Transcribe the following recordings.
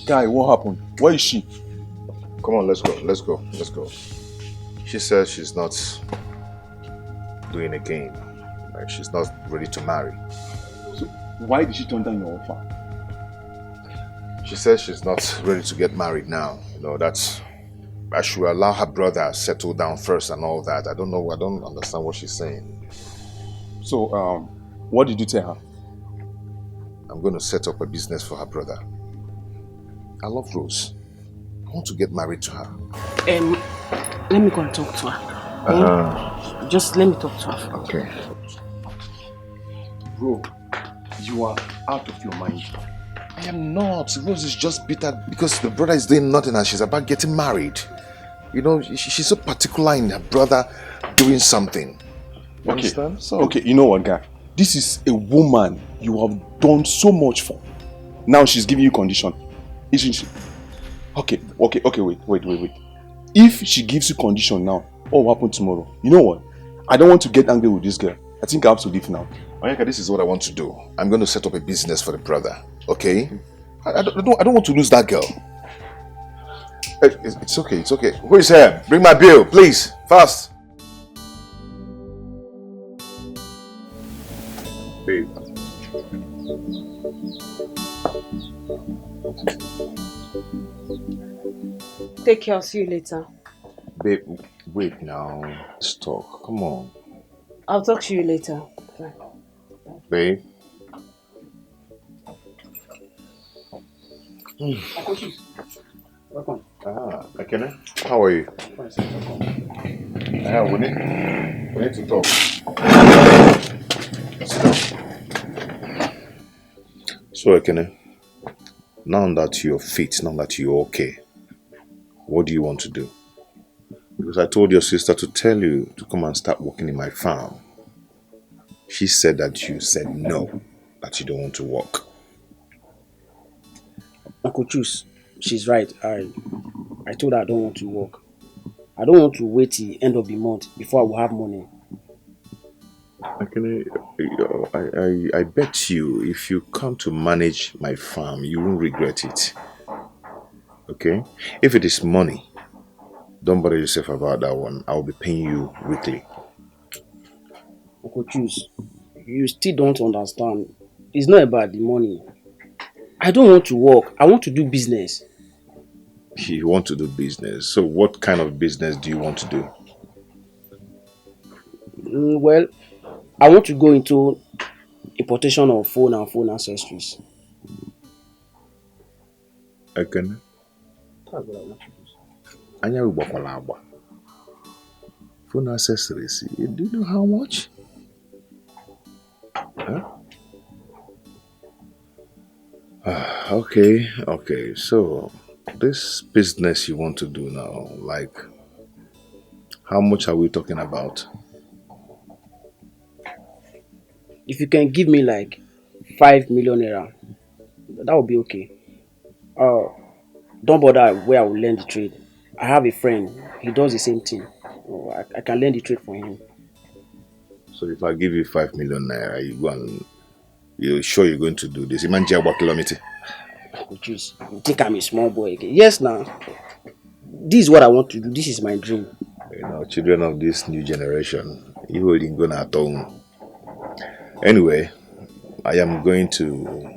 Guy, what happened? Where is she? Come on, let's go. She says she's not doing a game. Like she's not ready to marry. So why did she turn down your offer? She says she's not ready to get married now. You know, that's... I should allow her brother settle down first and all that. I don't know. I don't understand what she's saying. So, what did you tell her? I'm going to set up a business for her brother. I love Rose. I want to get married to her. Let me go and talk to her. Just let me talk to her. Okay. Bro, you are out of your mind. I am not. Rose is just bitter because the brother is doing nothing and she's about getting married. You know, she's so particular in her brother doing something. You understand? So, okay, you know what, guy? This is a woman you have done so much for. Now she's giving you condition, isn't she? Okay, wait. If she gives you condition now, what will happen tomorrow? You know what? I don't want to get angry with this girl. I think I have to leave now. Onyeka, this is what I want to do. I'm going to set up a business for the brother. Okay? I don't want to lose that girl. It's okay. Who is here? Bring my bill, please. Fast. Babe. Take care, I'll see you later. Babe, wait now. Let's talk. Come on. I'll talk to you later. Bye. Babe. Welcome. Akene, how are you? Fine, sir. Welcome. We need to talk. Sit down. So Akene, now that you're fit, now that you're okay, what do you want to do? Because I told your sister to tell you to come and start working in my farm. She said that you said no, that you don't want to work. Uncle Chus, she's right. I told her I don't want to work. I don't want to wait till the end of the month before I will have money. I bet you if you come to manage my farm, you won't regret it. Okay? If it is money, don't bother yourself about that one. I'll be paying you weekly. Uncle Chus, you still don't understand. It's not about the money. I don't want to work. I want to do business. You want to do business. So what kind of business do you want to do? Well, I want to go into importation of phone and phone accessories. Again? That's what I want to do. Phone accessories. Do you know how much? Huh? Okay. So, this business you want to do now, like, how much are we talking about? If you can give me like 5 million naira, that would be okay. Don't bother where I will learn the trade. I have a friend, he does the same thing. I can learn the trade from him. So if I give you 5 million naira, you go and you're sure you're going to do this? Imagine what kilometer? Jeez, you think I'm a small boy again? Yes, now. This is what I want to do. This is my dream. You know, children of this new generation, you holding going at home. Anyway, I am going to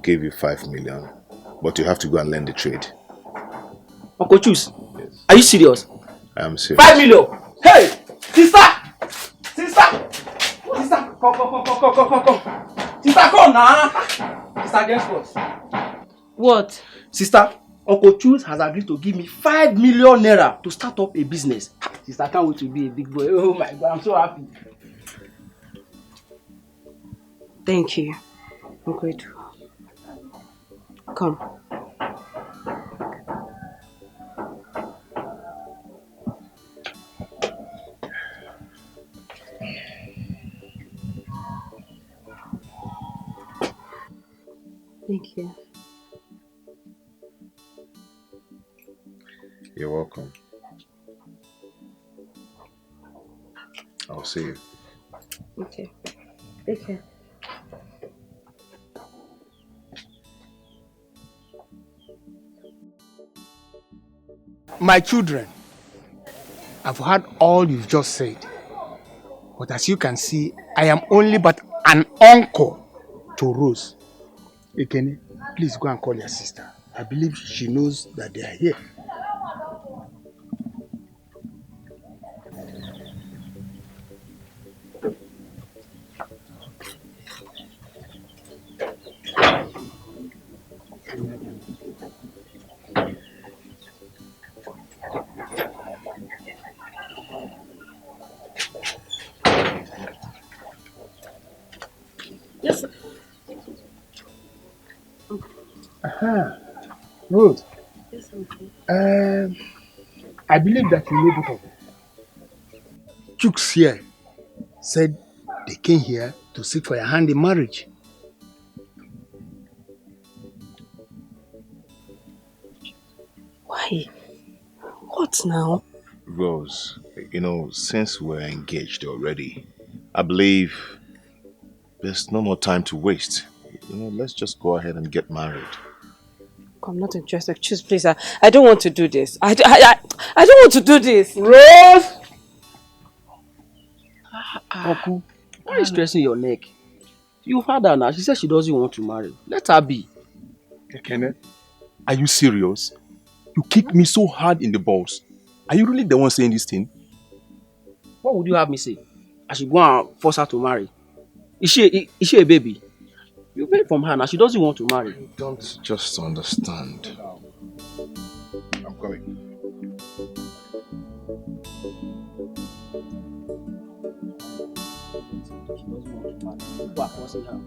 give you 5 million, but you have to go and learn the trade. Uncle Chus, yes. Are you serious? I am serious. 5 million! Hey! Sister! Come. Sister, come now! Sister, guess what? What? Sister, Uncle Chus has agreed to give me 5 million naira to start up a business. Sister, I can't wait to be a big boy. Oh my God, I'm so happy. Thank you. I'm grateful. Come. Thank you. You're welcome. I'll see you. Okay. Take care. My children, I've heard all you've just said. But as you can see, I am only but an uncle to Rose. Ekene, please go and call your sister. I believe she knows that they are here. Yes, sir. Rose, Yes, uncle. I believe that you know both of them. Chooks here said they came here to seek for your hand in marriage. Why? What now? Rose, since we're engaged already, I believe there's no more time to waste. Let's just go ahead and get married. I'm not interested. Choose, please. I don't want to do this. I don't want to do this. Rose! Uncle, why are you stressing your neck? You've heard her now. She said she doesn't want to marry. Let her be. Ekene, are you serious? You kicked me so hard in the balls. Are you really the one saying this thing? What would you have me say? I should go and force her to marry. Is she a baby? You heard from her now. She doesn't want to marry. You don't just understand. I'm coming. She doesn't want to marry. People are forcing her.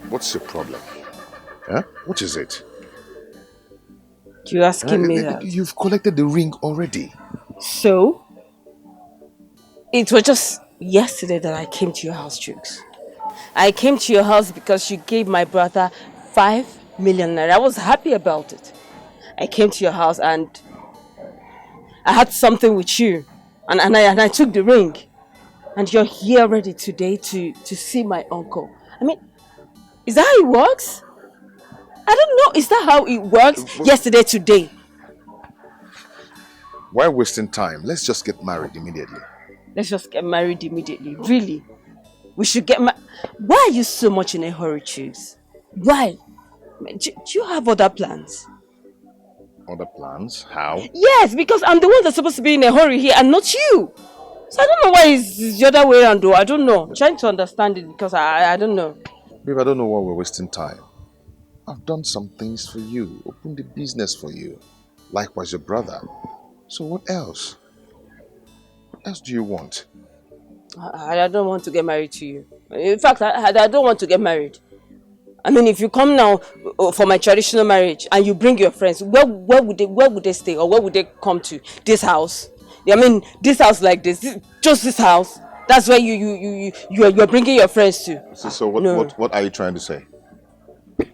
What's your problem? Huh? What is it? You're asking me that. You've collected the ring already. So? It was just yesterday that I came to your house, Chooks. I came to your house because you gave my brother 5 million naira. I was happy about it. I came to your house and I had something with you. And I took the ring. And you're here ready today to see my uncle. I mean, is that how it works? I don't know. Is that how it works? Yesterday, today. Why wasting time? Let's just get married immediately. Let's just get married immediately. Really? We should get married. Why are you so much in a hurry, Chooks? Why? Do you have other plans? Other plans? How? Yes, because I'm the one that's supposed to be in a hurry here and not you. So I don't know why it's the other way around though. I don't know. I'm trying to understand it because I don't know. Babe, I don't know why we're wasting time. I've done some things for you. Opened a business for you. Likewise your brother. So what else? What else do you want? I don't want to get married to you. In fact, I don't want to get married. I mean, if you come now for my traditional marriage and you bring your friends, where would they stay or where would they come to? This house? I mean, this house like this, just this house. That's where you're bringing your friends to. So what are you trying to say?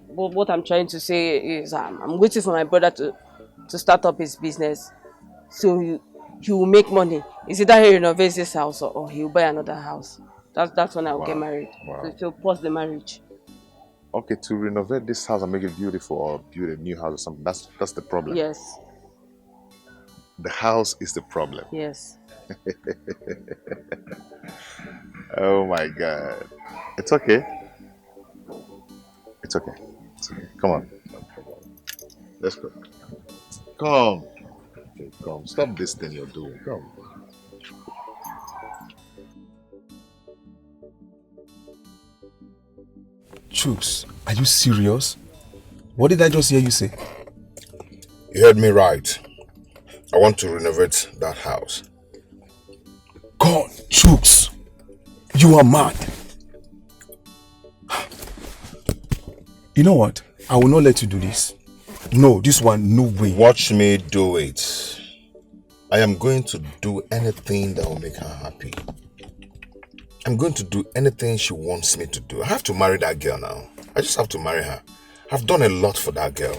What I'm trying to say is I'm waiting for my brother to start up his business, so he will make money. Is either he renovates this house or he will buy another house. That's when I will get married. Wow. So pause the marriage. Okay, to renovate this house and make it beautiful or build a new house or something, that's the problem. Yes. The house is the problem. Yes. Oh my God. It's okay. It's okay. It's okay. Come on. Let's go. Come. Okay, come. Stop this thing you're doing. Come. Chooks, are you serious? What did I just hear you say? You heard me right. I want to renovate that house. God, Chooks, you are mad. You know what? I will not let you do this. No, this one, no way. Watch me do it. I am going to do anything that will make her happy. I'm going to do anything she wants me to do. I have to marry that girl now. I just have to marry her. I've done a lot for that girl.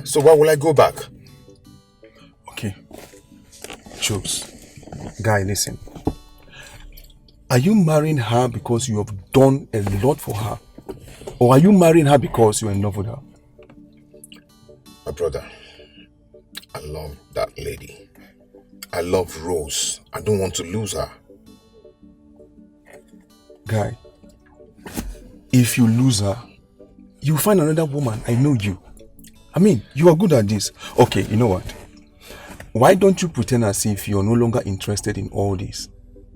So why will I go back? Okay. Chooks, Guy, listen. Are you marrying her because you have done a lot for her? Or are you marrying her because you're in love with her? My brother, I love that lady. I love Rose. I don't want to lose her. Guy, if you lose her, you'll find another woman. I know you. I mean, you are good at this. Okay, you know what? Why don't you pretend as if you're no longer interested in all this?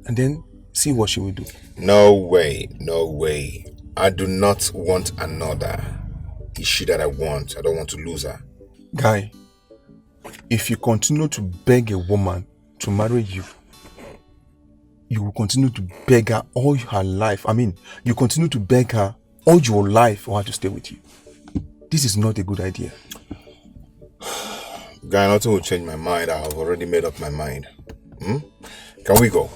And then see what she will do. No way, no way. I do not want another. It's she that I want. I don't want to lose her. Guy, if you continue to beg a woman to marry you, you will continue to beg her all her life. I mean, you continue to beg her all your life for her to stay with you. This is not a good idea. Guy, nothing will change my mind. I have already made up my mind. Can we go?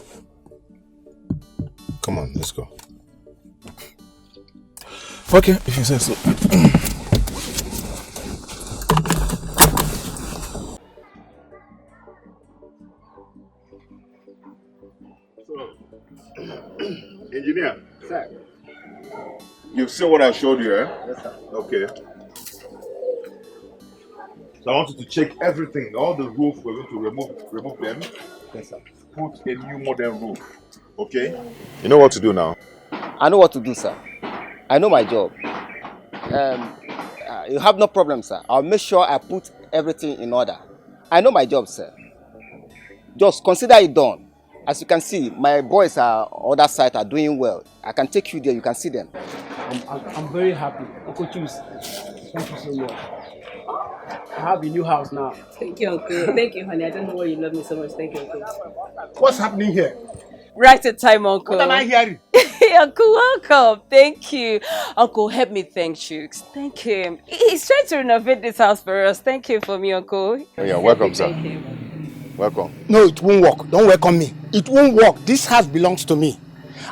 Come on, let's go. Okay, if you say so. Engineer. Sir. You've seen what I showed you, eh? Yes, sir. Okay. So I want you to check everything. All the roof, we're going to remove them. Yes, sir. Put a new modern roof. Okay? You know what to do now? I know what to do, sir. I know my job. You have no problem, sir. I'll make sure I put everything in order. I know my job, sir. Just consider it done. As you can see, my boys are on that side are doing well. I can take you there. You can see them. I'm very happy. Uncle Choose. Thank you so much. I have a new house now. Thank you, Uncle. Thank you, honey. I don't know why you love me so much. Thank you, Uncle. What's happening here? Right at time, Uncle. What am I hearing? Uncle, welcome. Thank you. Uncle, help me thank Chooks. Thank him. He's trying to renovate this house for us. Thank you for me, Uncle. Oh, yeah, welcome, sir. Thank him. Welcome. No, it won't work. Don't welcome me. It won't work. This house belongs to me.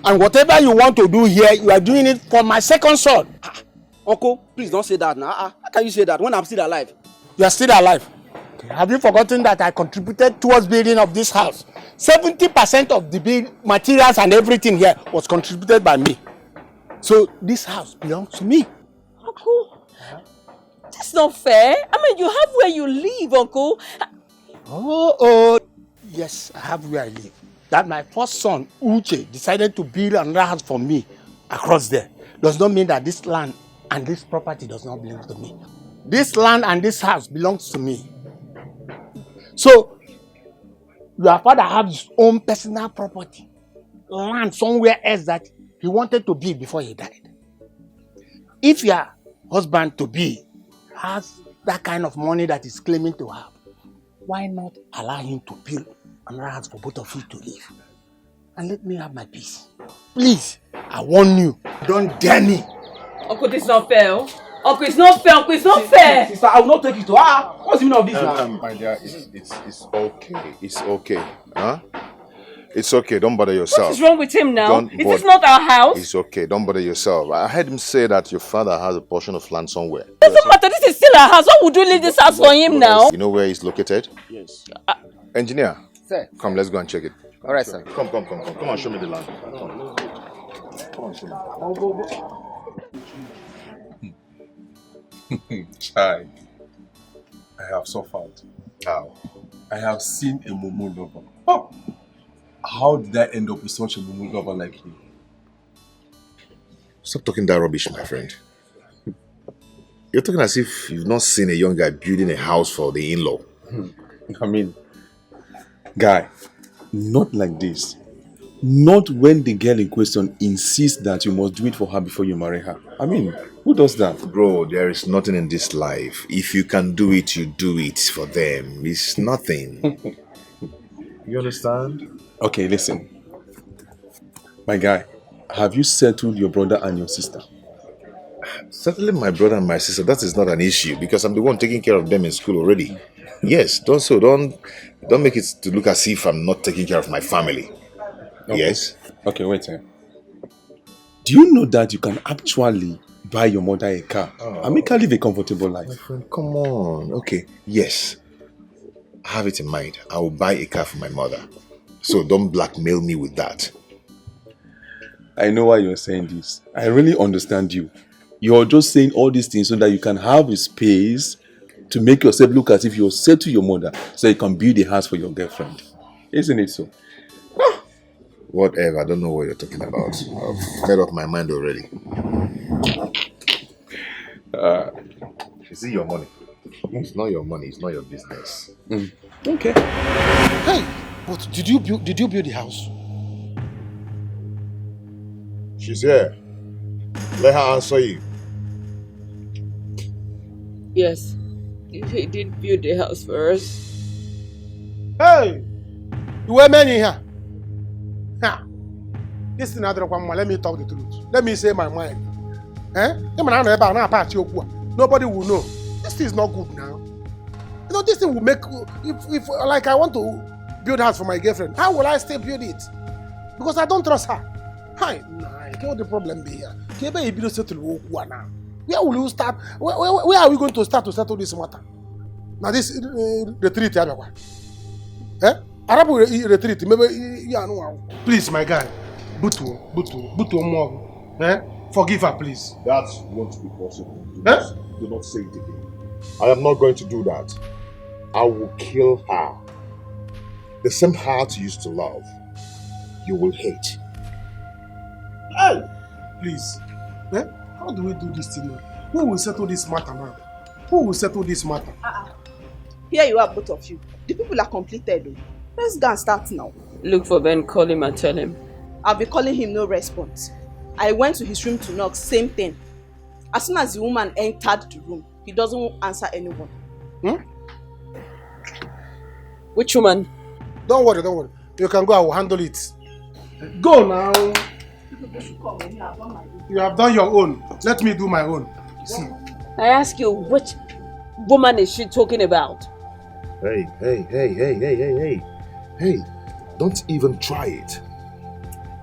And whatever you want to do here, you are doing it for my second son. Uncle, please don't say that now. How can you say that when I'm still alive? You are still alive. Have you forgotten that I contributed towards building of this house? 70% of the build materials and everything here was contributed by me. So this house belongs to me. Uncle, that's not fair. I mean, you have where you live, Uncle. Oh, yes, I have where I live. That my first son, Uche, decided to build another house for me across there does not mean that this land and this property does not belong to me. This land and this house belongs to me. So, your father has his own personal property, land somewhere else that he wanted to build before he died. If your husband to be has that kind of money that he's claiming to have, why not allow him to build another house for both of you to live? And let me have my peace. Please, I warn you, don't dare me. Uncle, this is not fair. Uncle, it's not fair. Uncle, it's not fair. Sister, I will not take it to what's the meaning of this now? My dear, it's okay. It's okay. Huh? It's okay. Don't bother yourself. What is wrong with him now? Is this not our house? It's okay. Don't bother yourself. I heard him say that your father has a portion of land somewhere. Doesn't matter. This is still our house. Why would you leave this house for him now? You know where he's located? Yes. Engineer. Sir. Come, let's go and check it. All right, sir. Come and show me the land. Come and show me. Child, I have suffered. How? I have seen a mumu lover. Oh, how did I end up with such a mumu lover like you? Stop talking that rubbish, my friend. You're talking as if you've not seen a young guy building a house for the in-law. I mean, guy, not like this. Not when the girl in question insists that you must do it for her before you marry her. I mean, who does that? Bro, there is nothing in this life. If you can do it, you do it for them. It's nothing. You understand? Okay, listen. My guy, have you settled your brother and your sister? Settling my brother and my sister, that is not an issue because I'm the one taking care of them in school already. Yes, don't make it to look as if I'm not taking care of my family. Okay. Yes? Okay, wait a minute. Do you know that you can actually buy your mother a car and make her live a comfortable life? My friend, come on. Okay, yes. I have it in mind. I will buy a car for my mother. So don't blackmail me with that. I know why you're saying this. I really understand you. You're just saying all these things so that you can have a space to make yourself look as if you're said to your mother so you can build a house for your girlfriend. Isn't it so? Whatever, I don't know what you're talking about. I've made up my mind already. Is it your money? It's not your money, it's not your business. Okay. Hey, but did you build the house? She's here. Let her answer you. Yes, he did build the house for us. Hey, you were many here. Ha. This is another one. Let me talk the truth. Let me say my mind. Nobody will know. This thing is not good now. You know, this thing will make, if like I want to build a house for my girlfriend, how will I still build it? Because I don't trust her. Hi, nah, what the problem be here? Where will you start? Where are we going to start to settle this matter? Now this retreat, Arabu retreat, maybe please, my guy, Butu more. Forgive her, please. That won't be possible. Do not say it again. I am not going to do that. I will kill her. The same heart you used to love, you will hate. Hey, please. How do we do this thing now? Who will settle this matter now? Who will settle this matter? Here you are, both of you. The people are completed though. Let's go and start now. Look for Ben, call him and tell him. I'll be calling him, no response. I went to his room to knock, same thing. As soon as the woman entered the room, he doesn't answer anyone. Which woman? Don't worry. You can go, I will handle it. Go now. You have done your own. Let me do my own. See. I ask you, which woman is she talking about? Hey. Don't even try it.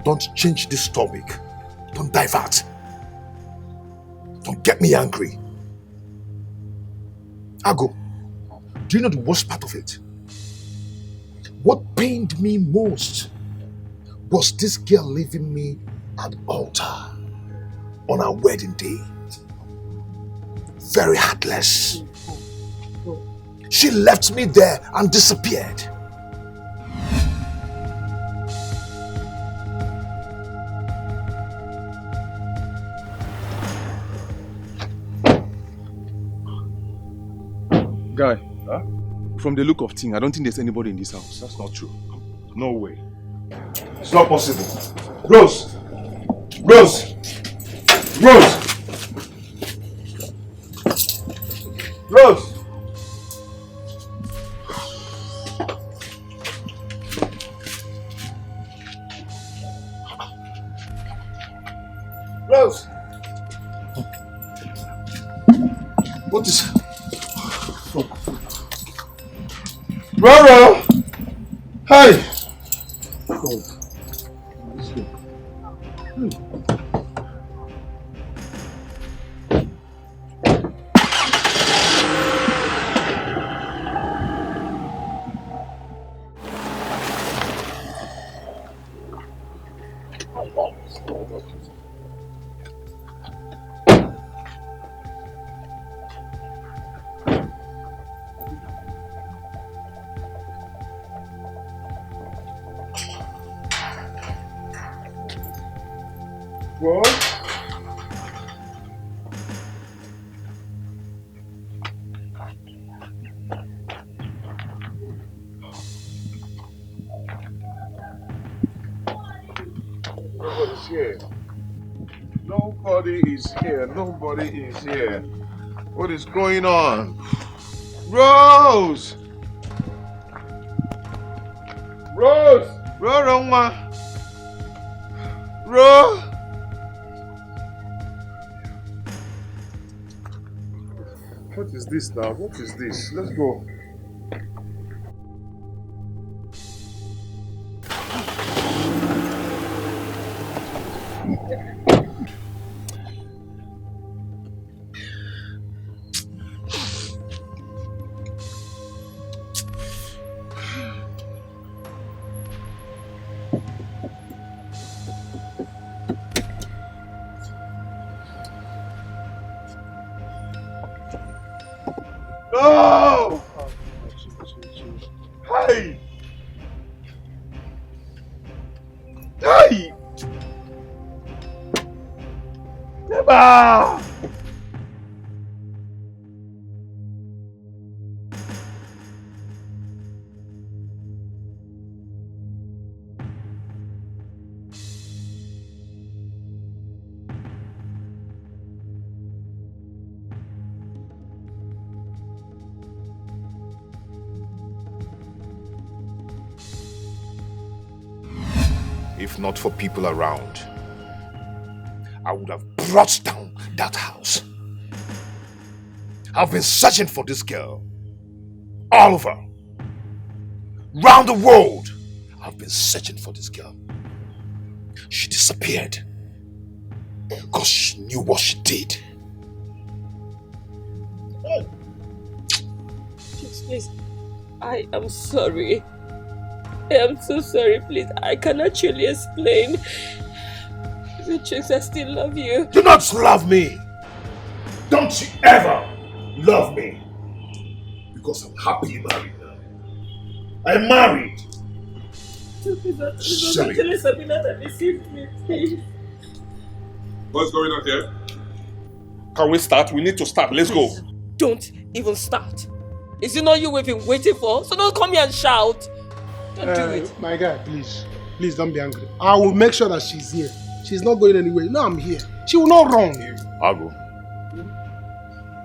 Don't change this topic. Don't divert. Don't get me angry. Ago, do you know the worst part of it? What pained me most was this girl leaving me at the altar on our wedding day. Very heartless. She left me there and disappeared. Guy, from the look of things, I don't think there's anybody in this house. That's not true. No way. It's not possible. Rose! Rose! Rose! Rose! What is... Roro! Hey! What? Nobody's here. Nobody is here. Nobody is here. What is going on? Rose! Rose! Rose! Rose! What is this now? What is this? Let's go. Hey! Never! If not for people around, I would have brought down that house. I've been searching for this girl all over, round the world. I've been searching for this girl. She disappeared because she knew what she did. Please, I am sorry. I am so sorry, please. I can actually explain. The chicks, I still love you. Do not love me. Don't you ever love me. Because I'm happily married now. I'm married. It was actually Sabina that deceived me, please. What's going on here? Can we start? We need to start. Let's go. Don't even start. Is it not you we've been waiting for? So don't come here and shout. Don't do it. My guy, please. Please don't be angry. I will make sure that she's here. She's not going anywhere. No, I'm here. She will not run.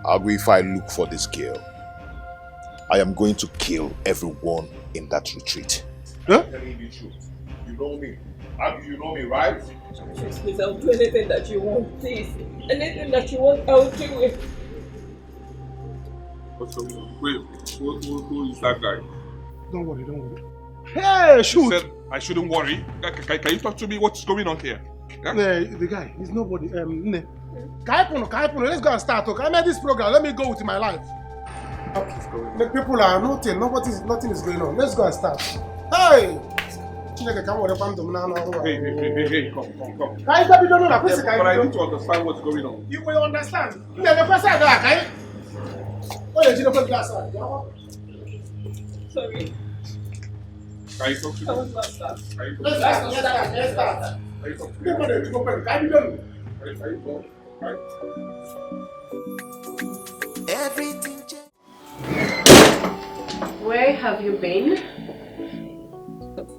Agu, if I look for this girl, I am going to kill everyone in that retreat. Huh? Tell me the truth. You know me. Agu, you know me, right? Please, I'll do anything that you want. Please. Anything that you want, I'll do it. What's going on? Wait, who is that guy? Don't worry. Hey, shoot! You said I shouldn't worry. Can you talk to me? What's going on here? Huh? The guy, he's nobody. Kaipuno, let's go and start. Okay, I made this program. Let me go with my life. The people are nothing. Nothing is going on. Let's go and start. Hey! Hey, come. But I need to understand what's going on. You will understand. Sorry. Can you talk to me? I was not start. Let's start. Everything. Where have you been?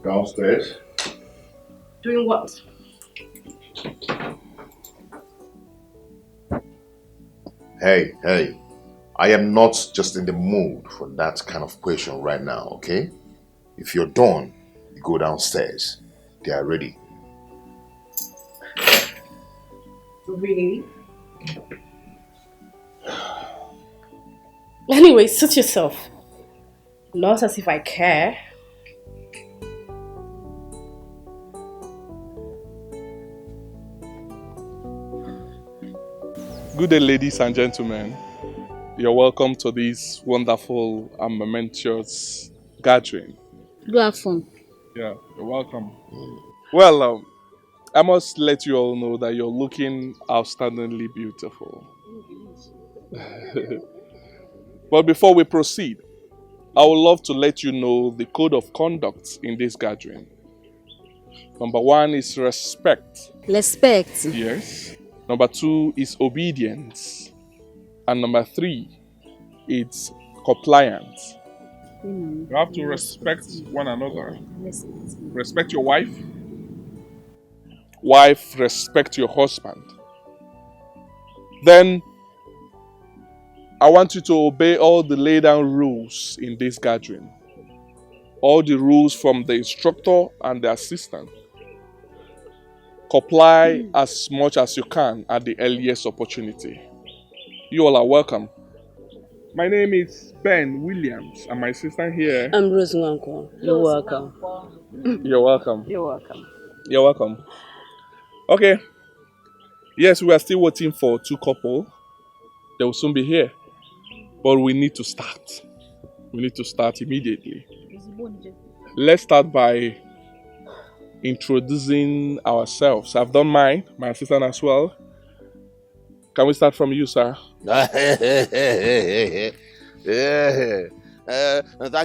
Downstairs. Doing what? Hey. I am not just in the mood for that kind of question right now, okay? If you're done, you go downstairs. They are ready. Really? Anyway, suit yourself. Not as if I care. Good day, ladies and gentlemen. You're welcome to this wonderful and momentous gathering. Go have fun. Yeah, you're welcome. Well, I must let you all know that you're looking outstandingly beautiful. But before we proceed, I would love to let you know the code of conduct in this gathering. Number 1 is respect. Respect. Yes. Number 2 is obedience. And number 3, it's compliance. You have to respect one another. Respect your wife. Wife, respect your husband. Then, I want you to obey all the laid down rules in this gathering. All the rules from the instructor and the assistant. Comply as much as you can at the earliest opportunity. You all are welcome. My name is Ben Williams, and my sister here. I'm Rose Nwankwo. You're welcome. You're welcome. You're welcome. You're welcome. Okay. Yes, we are still waiting for 2 couples. They will soon be here. But we need to start. We need to start immediately. Let's start by introducing ourselves. I've done mine, my assistant as well. Can we start from you, sir? Thank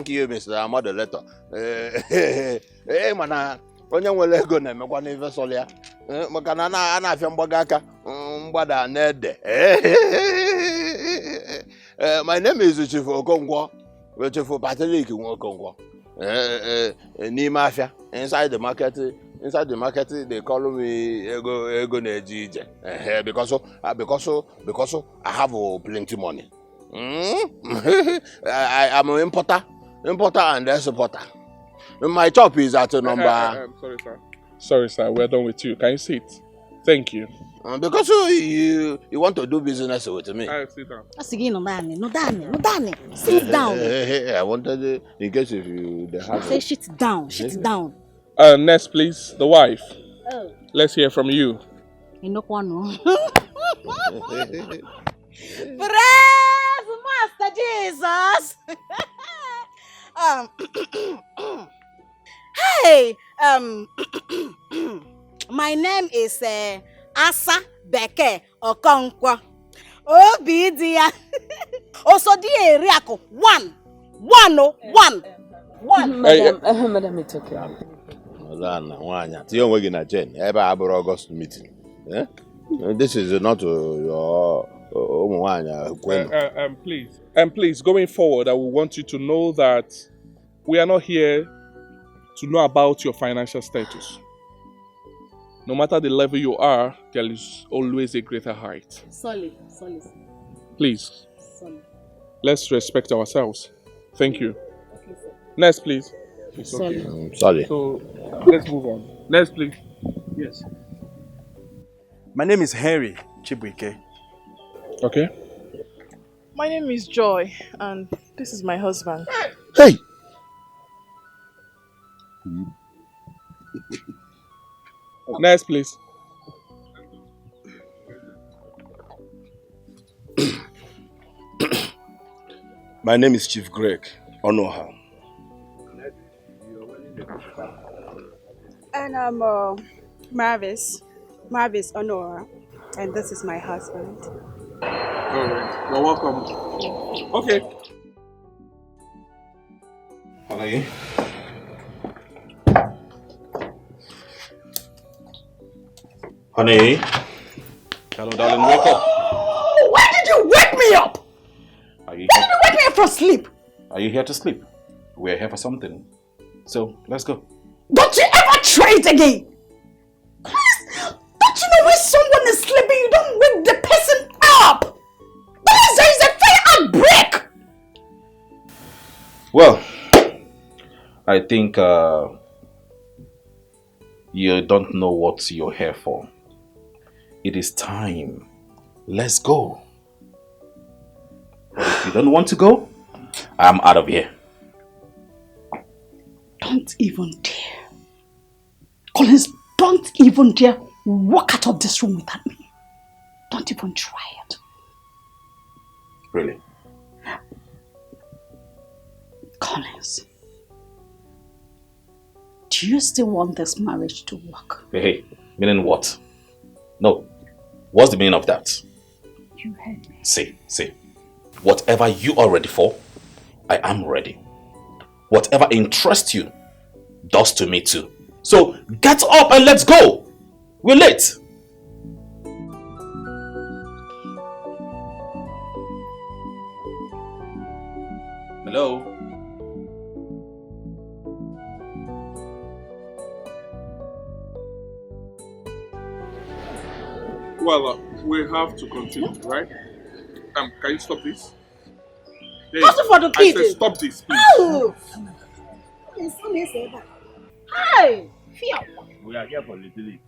you, Mr. Moderator. Hey, man, onye nwere ego na-emekwa n'ife sọrọ ya maka na a na-afịa mgbaga aka mgbada na-ede. My name is Chief Okonkwo, Chief Patrick Okonkwo. N'ime afịa, inside the market they call me ego na-eji ije because I have plenty money. I am an importer and exporter. My shop is at number. Sorry, sir. We're done with you. Can you sit? Thank you. Because you want to do business with me. Sit down. Sit down. I wanted in case if you have. Say shit down. Shit down. Next, please. The wife. Oh. Let's hear from you. You know what? No. Praise Master Jesus. Hey, my name is Asa Beke Okonkwo. Obidia. Osodie Riako. One. Madam, it's okay. August meeting. This is not your please, going forward, I will want you to know that we are not here to know about your financial status. No matter the level you are, there is always a greater height. Solid. Please, Solid. let's respect ourselves. Thank you. Okay, sir. Next, please. It's Solid. okay. Sorry. So, let's move on. Next, please. Yes. My name is Henry Chibuike. Okay. My name is Joy, and this is my husband. Hey! Next, please. My name is Chief Greg Onoha. And I'm Marvis Honora, and this is my husband. All right. You're welcome. Okay. Honey. Honey. Hello, darling. Wake up. Why did you wake me up? Are you Why did you wake me up for sleep? Are you here to sleep? We're here for something. So, let's go. Don't you ever try it again? Please, don't you know when someone is sleeping, you don't wake the person up? Please, there is a fire outbreak. Well, I think you don't know what you're here for. It is time. Let's go. But if you don't want to go, I'm out of here. Don't even dare. Collins, don't even dare walk out of this room without me. Don't even try it. Really? Collins, do you still want this marriage to work? Hey, meaning what? No. What's the meaning of that? You heard me. See. Whatever you are ready for, I am ready. Whatever interests you, does to me too. So get up and let's go. We're late. Hello? Well, we have to continue, right? Can you stop this? Hey, What's for the I kid? said stop this, please. Oh! Hey! We are here for little please.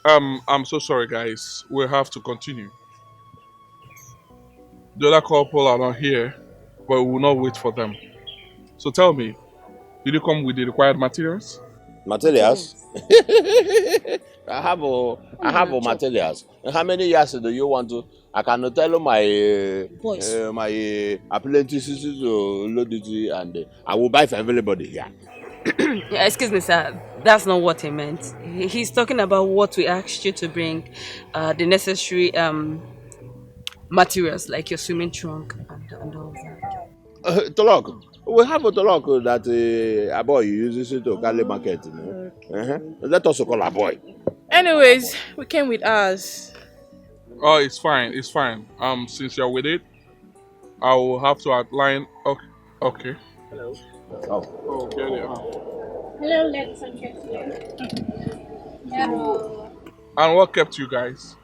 I'm so sorry, guys. We have to continue. The other couple are not here, but we will not wait for them. So tell me, did you come with the required materials? Materials? I have materials. How many years do you want to? I can tell my my apprentices to load it, and I will buy for everybody here. Yeah, excuse me, sir. That's not what he meant. He's talking about what we asked you to bring, the necessary materials like your swimming trunk and all that. Talk. We have a talk that a boy uses it to carry market. You know? Let us call a boy. Anyways, we came with ours. Oh, it's fine. It's fine. Since you're with it, I will have to outline. Okay. Okay. Hello. Oh, get it. Hello, ladies and gentlemen. Hello. And what kept you guys?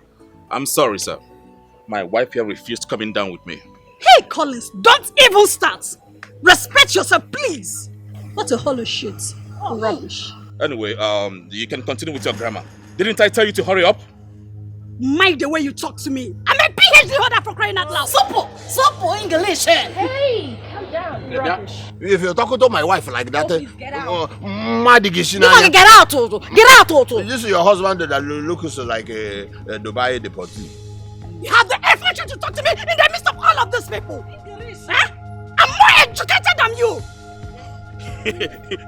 I'm sorry, sir. My wife here refused coming down with me. Hey, Collins, don't even start. Respect yourself, please. What a hollow shit. Rubbish. Anyway, you can continue with your grammar. Didn't I tell you to hurry up? Mind the way you talk to me. I'm a PhD holder for crying out loud. Simple English. Hey, calm down. Rubbish. If you're talking to my wife like that, Get out. Get out, Toto. Get out, Toto. This is your husband that looks like a Dubai deportee. You have the effort to talk to me in the midst of all of these people. Huh? I'm more educated than you.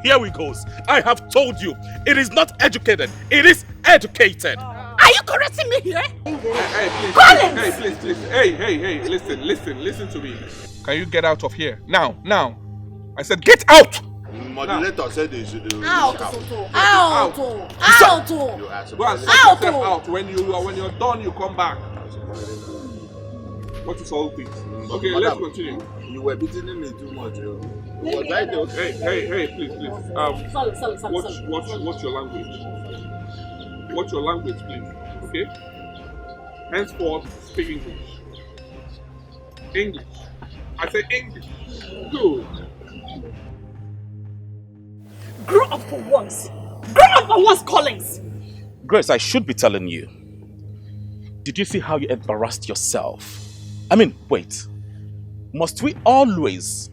Here we goes. I have told you, it is not educated. It is educated. Are you correcting me here? Hey, please. Hey, listen to me. Can you get out of here? Now. I said get out! Modulator said they should do Out. Go and sort yourself out. When you're done, you come back. What is all this? Okay, let's continue. You were beating me too much. Hey, please. What's your language? What's your language, please? Okay? Henceforth, speak English. English. I say English. Good. Grow up for once. Grow up for once, Collins. Grace, I should be telling you. Did you see how you embarrassed yourself? I mean, wait. Must we always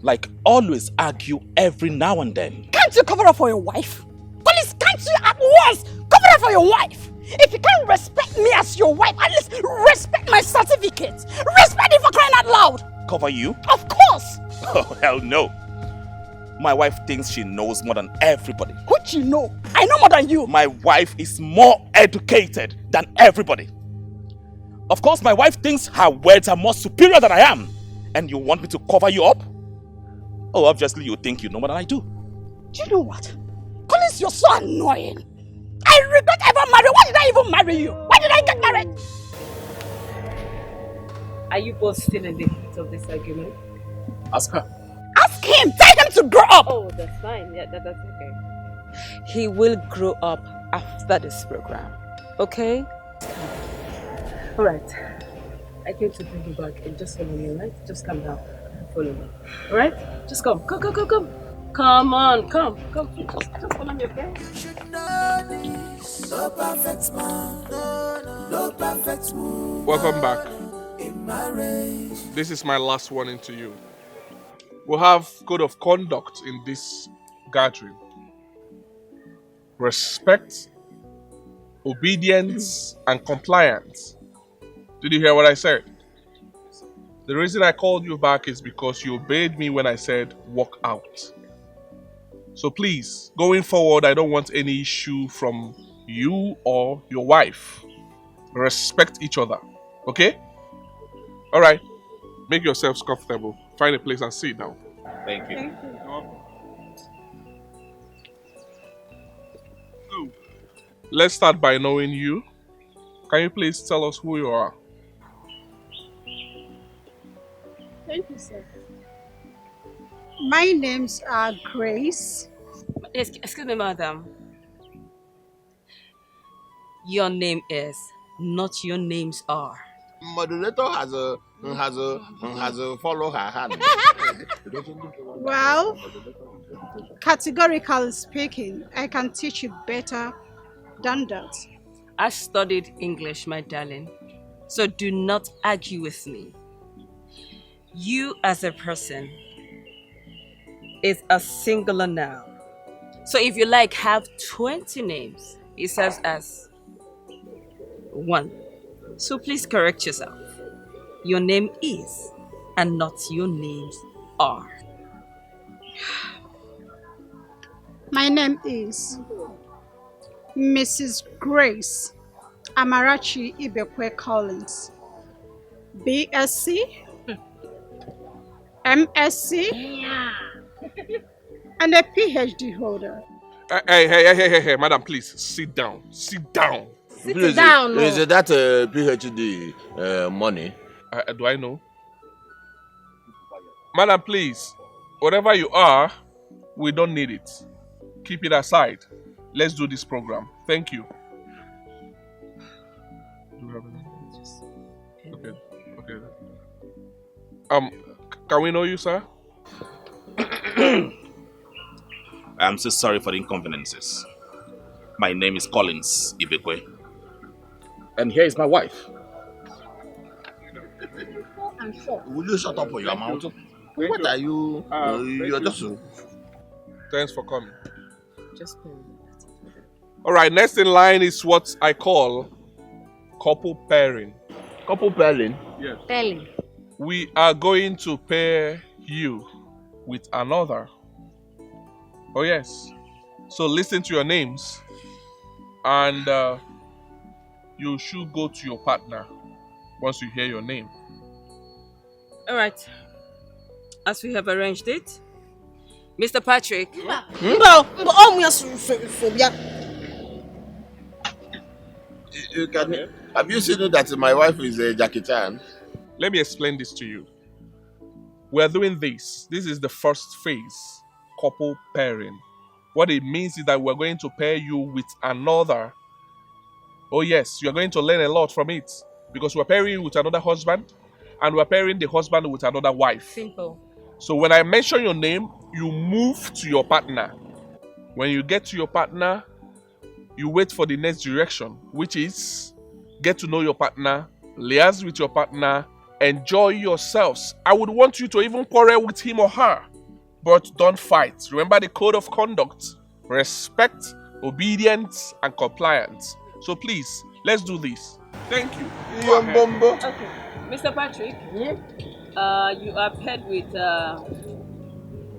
argue every now and then? Can't you cover up for your wife? Collins, can't you at once cover up for your wife? If you can't respect me as your wife, at least respect my certificate. Respect it for crying out loud. Cover you? Of course. Oh, hell no. My wife thinks she knows more than everybody. What you know? I know more than you. My wife is more educated than everybody. Of course, my wife thinks her words are more superior than I am. And you want me to cover you up? Oh, obviously you think you know more than I do. Do you know what? Collins, you're so annoying. I regret ever marrying. Why did I even marry you? Why did I get married? Are you both still in the heat of this argument? Ask her. Ask him. Tell him to grow up. Oh, that's fine. Yeah, that's okay. He will grow up after this program. Okay? All right. I came to bring you back and just follow me, alright? Just come down. Follow me. Alright? Just come. Come. Come on, come. Just follow me, okay? Welcome back. This is my last warning to you. We'll have code of conduct in this gathering. Respect, obedience, and compliance. Did you hear what I said? The reason I called you back is because you obeyed me when I said walk out. So please, going forward, I don't want any issue from you or your wife. Respect each other. Okay? Alright. Make yourselves comfortable. Find a place and sit down. Thank you. So, let's start by knowing you. Can you please tell us who you are? Thank you, sir. My name's Grace. Excuse me, madam. Your name is, not your names are. Modulator has a follow her hand. Well, categorically speaking, I can teach you better than that. I studied English, my darling. So do not argue with me. You as a person is a singular noun. So if you like, have 20 names. It serves as one. So please correct yourself. Your name is, and not your names are. My name is Mrs. Grace Amarachi Ibeh Collins. BSc, MSc, and a PhD holder. Hey, madam, please sit down. Sit down. Please, down. Is that a PhD money? Do I know? Madam, please, whatever you are, we don't need it. Keep it aside. Let's do this program. Thank you. Okay. Can we know you, sir? I'm so sorry for the inconveniences. My name is Collins Ibeh. And here is my wife. I'm sure. Will you shut up for your mouth? What are you? You're just. Thanks for coming. All right, next in line is what I call couple pairing. Couple pairing? Yes. Pairing. We are going to pair you with another. Oh yes. So listen to your names and you should go to your partner once you hear your name. All right. As we have arranged it, Mr. Patrick. Have you seen that my wife is Jackie Chan? Let me explain this to you. We're doing this. This is the first phase, couple pairing. What it means is that we're going to pair you with another. Oh yes, you're going to learn a lot from it because we're pairing you with another husband and we're pairing the husband with another wife. Simple. So when I mention your name, you move to your partner. When you get to your partner, you wait for the next direction, which is get to know your partner, liaise with your partner, enjoy yourselves. I would want you to even quarrel with him or her, but don't fight. Remember the code of conduct: respect, obedience, and compliance. So please, let's do this. Thank you. Okay, Mr. Patrick. You are paired with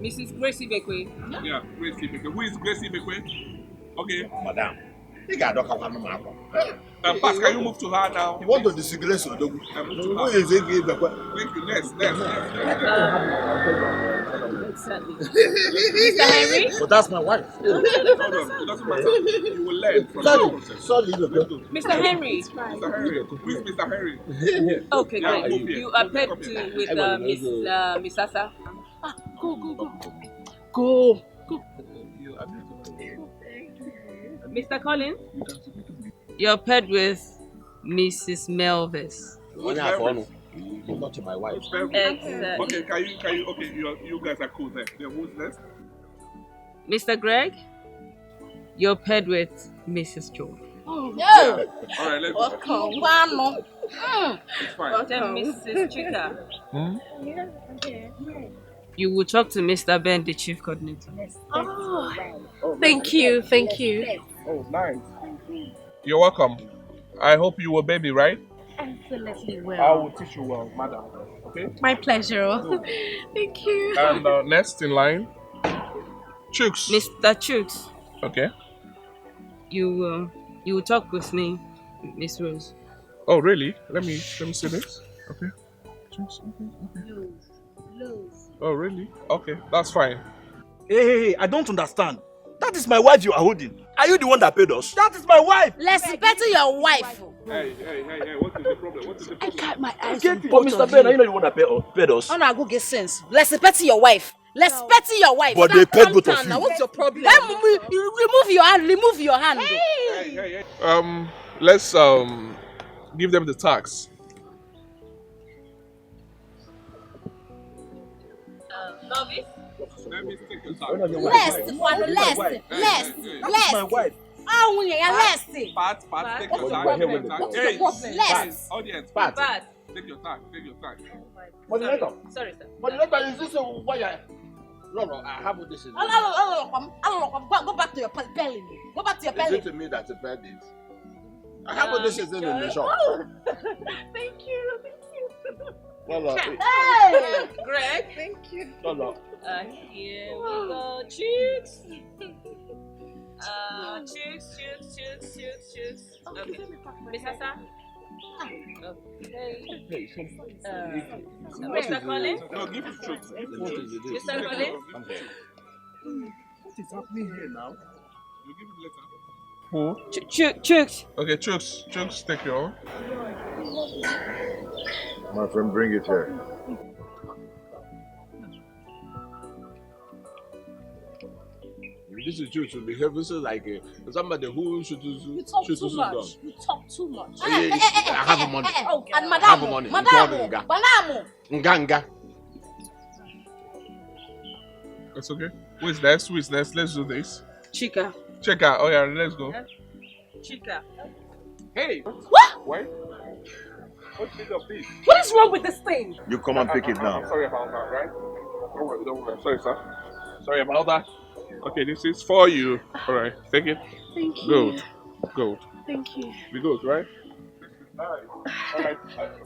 Mrs. Gracie Ibeh. Yeah, Gracie Ibeh. Who is Gracie Ibeh? Okay. Madam, you got Pas, can you move to her now? You want to disgrace her? Who is it? Thank you. Next. Exactly. Mr. Henry? But that's my wife. No, it doesn't matter. You will learn from the process. Sorry. Mr. Henry. Mr. Henry. Who is Mr. Henry? Okay, Yeah, great. You are paired with Miss Asa. Go. Mr. Collins, you're paired with Mrs. Melvis. Not my wife. Exactly. Okay, can you? Okay, you guys are cool then. Yeah, who's next? Mr. Greg, you're paired with Mrs. George. Oh, yeah. All right, let's go. It's fine. Then Mrs. Chika. Yeah, okay. You will talk to Mr. Ben, the chief coordinator. Oh, thank you. Oh, nice. You're welcome. I hope you obey me, right? Absolutely well. I will teach you well, madam. Okay? My pleasure. Thank you. And next in line, Chooks. Mr. Chooks. Okay. You will talk with me, Miss Rose. Oh, really? Let me see this. Okay. Chooks. Okay. Oh, really? Okay, that's fine. Hey, I don't understand. That is my wife you are holding. Are you the one that paid us? That is my wife. Respect your wife. Hey, what is the problem? I got my eyes Okay, on but both Mr. of Ben, you. are you not the one that paid us? Oh, no, go get sense. Respect your wife. Respect your wife. But they paid both of you. Now, what's your problem? You remove your hand. Remove your hand. Hey. Let's give them the tax. Novice? Let me take your tax. Less. My wife. Oh, yeah, less. Pat, take your tax. Hey, less. Audience, Pat. Take your tax. Sorry, sir. Moderator, is this why I... No, I have this in... Go back to your belly. Go back to your belly. Is it to me that the bed is? I have this in the shop. Thank you. No. Hey! Greg. Thank you. No. Here we go. Chooks. Chooks. Okay. Miss Asa, Mr. Collins? No, give it Chooks. Mr. Collins? What is happening here now? You give it later. Who? Chooks. Okay, Chooks, take your own. My friend, bring it here. This is true to behave like somebody who should You talk too much. You talk too much. I have money. Oh, and I have money. Madam. That's okay. Who is next? Let's do this. Chika. Chika. Oh yeah, let's go. Chika. Hey. What? Wait. What's the of this? What is wrong with this thing? You come and pick it now. I'm sorry about that, right? Don't worry. Sorry, sir. Sorry about that. Okay, this is for you. All right, take it. Thank you. Good. Thank you. Be good, right? All right.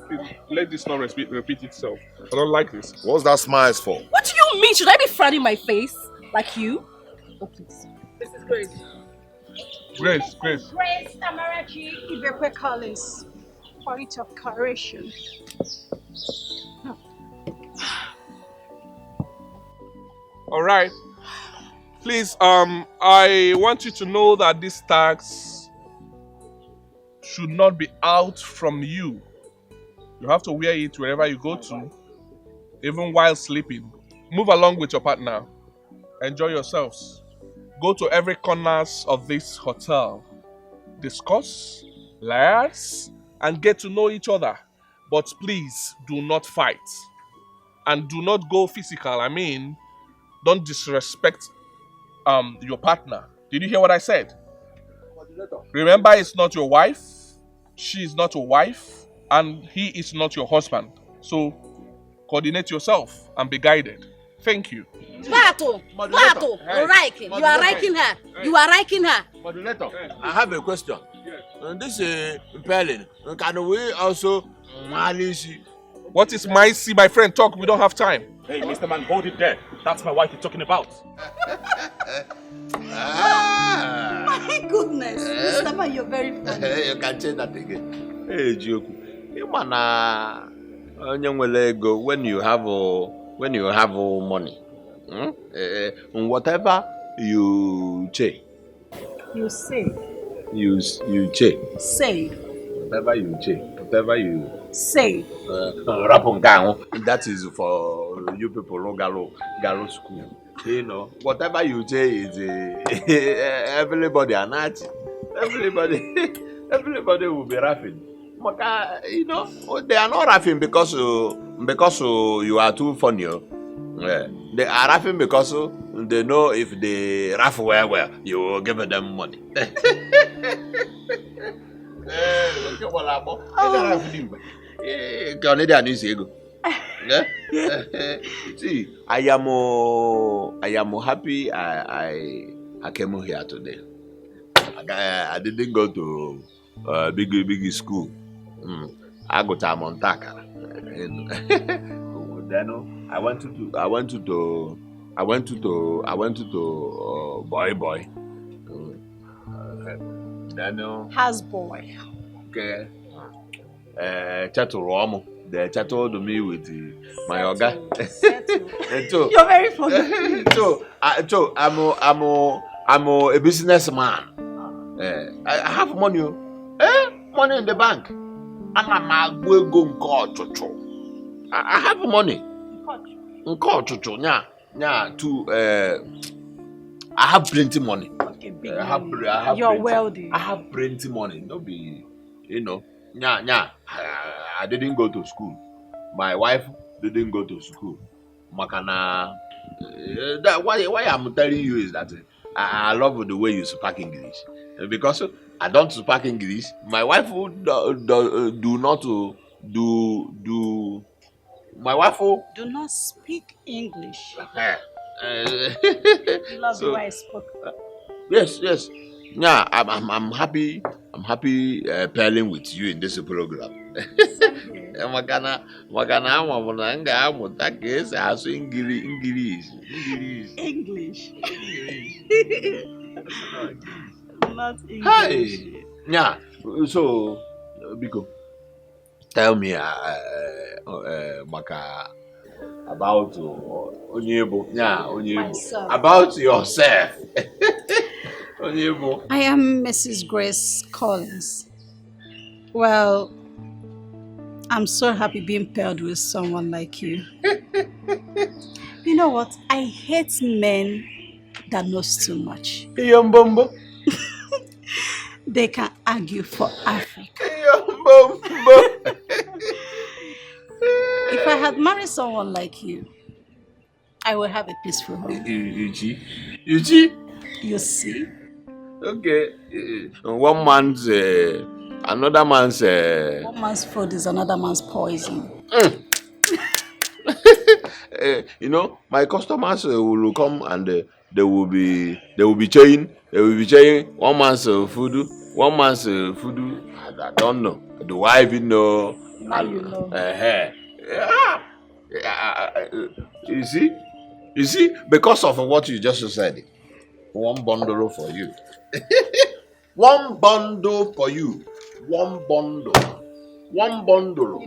Please, let this not repeat itself. I don't like this. What's that smiles for? What do you mean? Should I be frowning my face like you? Oh, please. This is Grace. Grace. Grace Amarachi Ibeh Collins. Point of correction. All right. Please, I want you to know that this tax should not be out from you. You have to wear it wherever you go to, even while sleeping. Move along with your partner. Enjoy yourselves. Go to every corners of this hotel. Discuss, liaise, and get to know each other. But please do not fight. And do not go physical. I mean, don't disrespect your partner. Did you hear what I said? Remember, it's not your wife, she is not your wife, and he is not your husband. So coordinate yourself and be guided. Thank you. Bato, you are liking her. You are liking her. Moderator, I have a question. This is Pelin. Can we also Malisi? What is my see, my friend? Talk. We don't have time. Hey, Mr. Man, hold it there. That's my wife you're talking about. My goodness, Mr. Man, you're very funny. You can say that again. Hey, Joku. You wanna go when you have money. Whatever you say. You say. You say. Say. Whatever you say. Whatever you say. That is for you people who Galo school. You know, whatever you say is everybody are not. Everybody will be laughing. You know, they are not laughing because you are too funny. They are laughing because they know if they laugh well, you will give them money. See, I am happy I came here today. I didn't go to big school. I got to Montaka. Then I went to boy. Then Has boy. Okay. Chaturomo. They chatted to me with my oga. You're very funny. So I'm a businessman. I have money. Money in the bank. And I'm go to. I have money. I have plenty money. You're wealthy. I have plenty money. No be, you know. I didn't go to school. My wife didn't go to school. Makana. Why I'm telling you is that I love the way you speak English. Because I don't speak English. My wife do not do. My wife do not speak English. You love the way I spoke. Yes. Yeah, I'm happy. I'm happy pairing with you in this program. Magana English. Not English. Hey. Yeah. So, Biko, Tell me Maka, about Onyebo. Yeah, Onyebo. About yourself. Onyebo. I am Mrs. Grace Collins. Well, I'm so happy being paired with someone like you. You know what? I hate men that knows too much. Yombombo. They can argue for Africa. Yombombo. If I had married someone like you, I would have a peaceful home. Yuchi? You see? Okay. One man's, another man's. One man's food is another man's poison. You know, my customers will come and they will be chewing. They will be chewing one man's food, one man's food. I don't know. Do I even know? Now you know. You see, because of what you just said, one bundle for you. One bundle for you. One bundle. One bundle.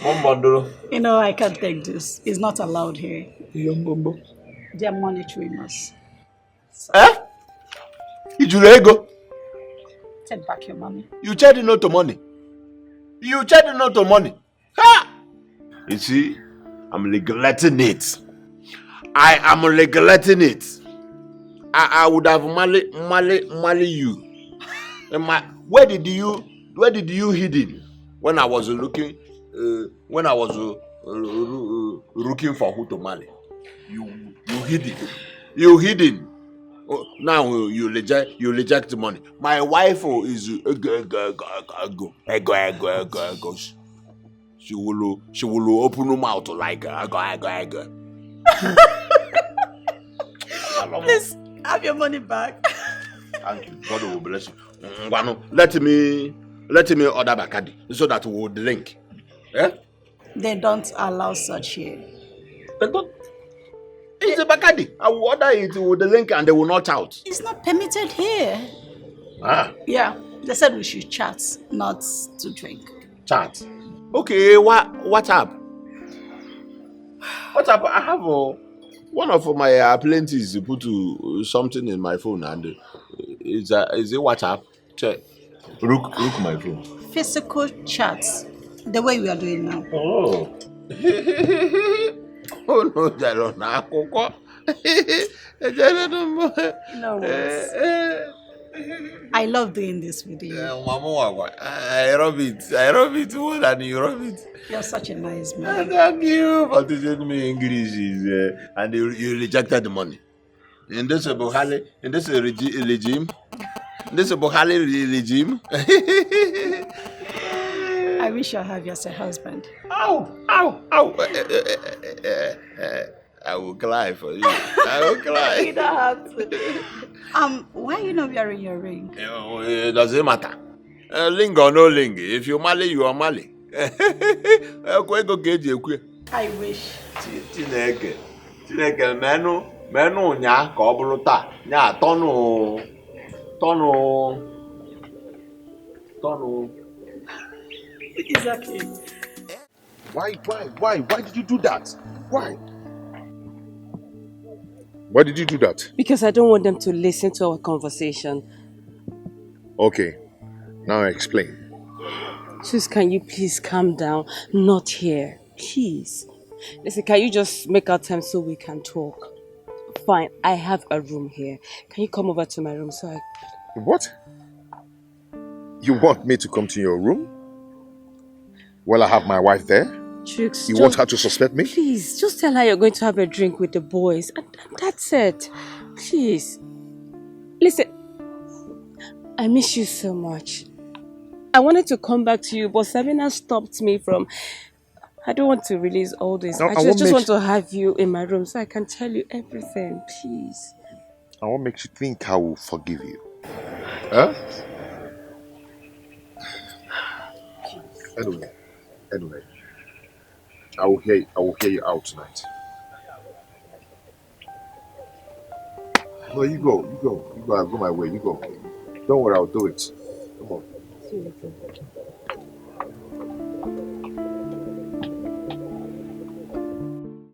One bundle. You know, I can't take this. It's not allowed here. They are monitoring us. Ijulego. Take back your money. You charge no to money. You charge no to money. Ha! You see, I'm regretting it. I am regretting it. I would have marry you. Where did you hidden when I was looking looking for who to marry? You hidden. Oh, now you reject money. My wife is go. She will open her mouth like go. Please have your money back. Thank you. God will bless you. Let me order Bacardi so that we will drink. Eh? They don't allow such here. They don't. It's a Bacardi. I will order it with the link and they will not shout. It's not permitted here. Ah. Yeah, they said we should chat, not to drink. Chat. Okay, what's up? What's up? I have one of my apprentices put something in my phone and is it WhatsApp? Check. Look my phone. Physical chats, the way we are doing now. Oh. Oh no, No worries. I love doing this with you. I love it more than you love it. You're such a nice man. Thank you for teaching me English, and you rejected the money. In this Buhari, in this regime, I wish I have you as a husband. Ow. I will cry for you. I will cry. You don't have to. Why are you not wearing your ring? It doesn't matter. Ling or no ling. If you marry, you are marry. I wish. Chineke, menu nya ka ọ bụrụ taa. Nya tọnụ. Exactly. Why did you do that? Why did you do that? Because I don't want them to listen to our conversation. Okay, now explain. Sis, can you please calm down? Not here, please. Listen, can you just make our time so we can talk? Fine, I have a room here. Can you come over to my room so I... What? You want me to come to your room? Well, I have my wife there. Trix, you want her to suspect me? Please, just tell her you're going to have a drink with the boys. And that's it. Please. Listen, I miss you so much. I wanted to come back to you, but Sabina stopped me from... I don't want to release all this. No, I just want to have you in my room so I can tell you everything, please. And what makes you think I will forgive you? Huh? Anyway. I will hear you out tonight. No, you go. I'll go my way. You go. Don't worry, I'll do it. Come on. See you later.